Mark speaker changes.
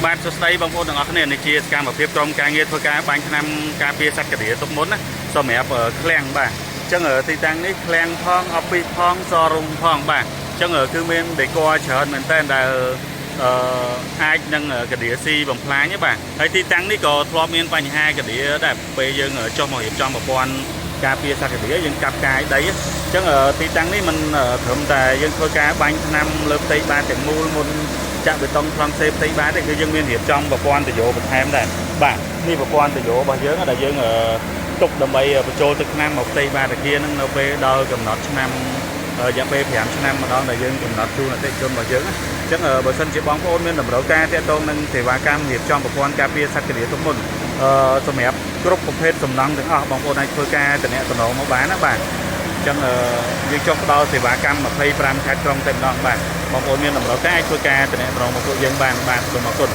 Speaker 1: បាទសួស្តីបងប្អូនទាំងអស់គ្នានេះជាសកម្មភាពក្រុមការងារធ្វើការបាញ់ថ្នាំការពារសត្វកាឌៀទុកមុនណាសម្រាប់ឃ្លាំងបាទអញ្ចឹងទីតាំងនេះឃ្លាំងផងអពីផងសរុំផងបាទអញ្ចឹងគឺមានដេកច្រើនមែនតើដែលអាចនឹងកាឌៀស៊ីបំផ្លាញបាទហើយទីតាំងនេះក៏ធ្លាប់មានបញ្ហាកាឌៀដែរពេលយើងចុះមករៀបចំប្រព័ន្ធការពារសត្វកាឌៀយើងកាប់កាយដីអញ្ចឹងទីតាំងនេះมันត្រឹមតែយើងធ្វើការបាញ់ថ្នាំលើផ្ទៃបាតទាំងមូលមុនចាក់បេតុងខ្លងសេផ្ទៃបាតទេគឺយើងមានរៀបចំប្រព័ន្ធទយោបន្ថែមដែរបាទនេះប្រព័ន្ធទយោរបស់យើងដែលយើងទុកដើម្បីបញ្ចូលទឹកថ្នាំមកផ្ទៃបាតអាគារនឹងនៅពេលដល់កំណត់ឆ្នាំរយៈពេល5ឆ្នាំម្ដងដែលយើងកំណត់ជូនអតិថិជនរបស់យើងអញ្ចឹងបើសិនជាបងប្អូនមានតម្រូវការទាក់ទងនឹងសេវាកម្មរៀបចំប្រព័ន្ធការពារសត្វកាឌៀទុកមុនសម្រាប់គ្រប់ប្រភេទសំណង់ទាំងអស់បងប្អូនអាចធ្វើការតំណែងមកបានណាបាទអញ្ចឹងយើងចុះផ្ដល់សេវាកម្ម25ខែក្រុងតែម្ដងបាទបងប្អូនមានតម្រូវការអាចធ្វើការតំណែងមកពួកយើងបានបាទសូមអរគុណ